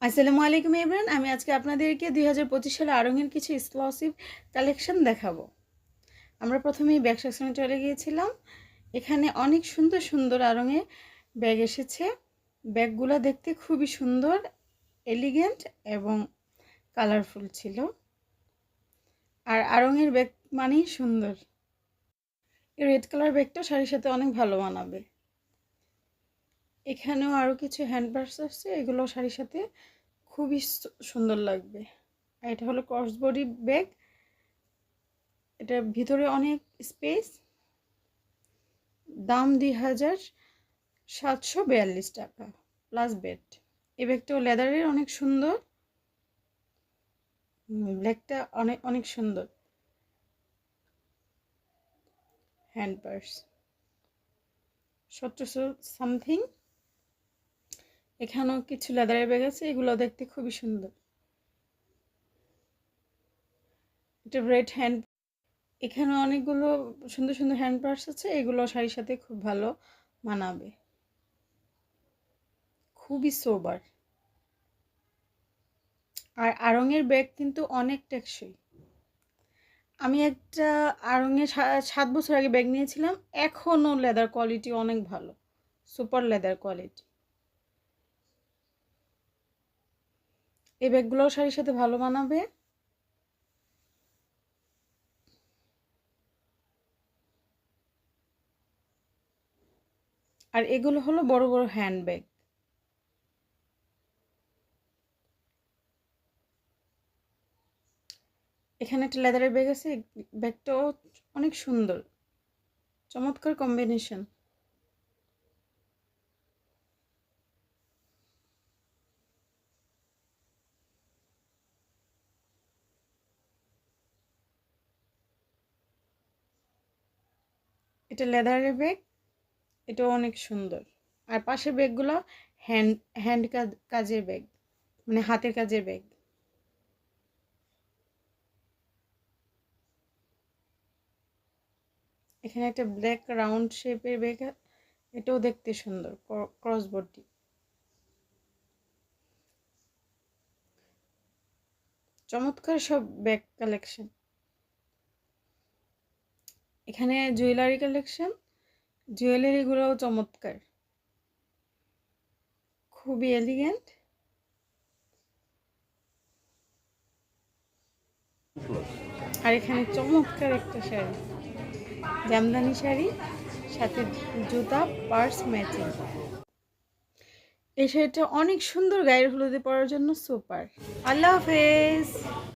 আসসালামু আলাইকুম এভরিওয়ান। আমি আজকে আপনাদেরকে 2025 সালে আড়ং-এর কিছু এক্সক্লুসিভ কালেকশন দেখাবো। আমরা প্রথমেই ব্যাগ সেকশনে চলে গিয়েছিলাম। এখানে অনেক সুন্দর সুন্দর আড়ং-এর ব্যাগ এসেছে। ব্যাগগুলো দেখতে খুবই সুন্দর, এলিগেন্ট এবং কালারফুল ছিল। আর আড়ং-এর ব্যাগ মানেই সুন্দর। এই রেড কালার ব্যাগটা শাড়ির সাথে অনেক ভালো মানাবে। এখানেও আরও কিছু হ্যান্ড পার্স আছে, এগুলো শাড়ির সাথে খুবই সুন্দর লাগবে। আর এটা হলো ক্রস বডি ব্যাগ, এটার ভিতরে অনেক স্পেস। দাম 2742 টাকা প্লাস বেড। এই ব্যাগটাও লেদারের, অনেক সুন্দর। ব্যাগটা অনেক অনেক সুন্দর। Hand purse 1700 something. এখানেও কিছু লেদারের ব্যাগ আছে, এগুলো দেখতে খুবই সুন্দর। এটা রেড হ্যান্ড। এখানে অনেকগুলো সুন্দর সুন্দর হ্যান্ড পার্স আছে, এগুলো শাড়ির সাথে খুব ভালো মানাবে, খুবই সোবার। আর আড়ং-এর ব্যাগ কিন্তু অনেক টেকসই। আমি একটা আড়ং-এর 7 বছর আগে ব্যাগ নিয়েছিলাম, এখনও লেদার কোয়ালিটি অনেক ভালো, সুপার লেদার কোয়ালিটি। এই ব্যাগগুলোও শাড়ির সাথে ভালো মানাবে। আর এগুলো হলো বড় বড় হ্যান্ড ব্যাগ। এখানে একটা লেদারের ব্যাগ আছে, ব্যাগটাও অনেক সুন্দর, চমৎকার কম্বিনেশন। এটা লেদারের ব্যাগ, এটাও অনেক সুন্দর। আর পাশের ব্যাগগুলো হ্যান্ড হ্যান্ড কাজের ব্যাগ, মানে হাতের কাজের ব্যাগ। এখানে একটা ব্ল্যাক রাউন্ড শেপের ব্যাগ, এটাও দেখতে সুন্দর, ক্রস বডি। চমৎকার সব ব্যাগ কালেকশন। এখানে জুয়েলারি কালেকশন, জুয়েলারিগুলোও চমৎকার, খুবই এলিগেন্ট। আর এখানে চমৎকার একটা শাড়ি, জামদানি শাড়ি, সাথে জুতা, পার্স ম্যাচিং। এই শাড়িটা অনেক সুন্দর, গায়ের হলুদে পরার জন্য সুপার। আল্লাহ হাফেজ।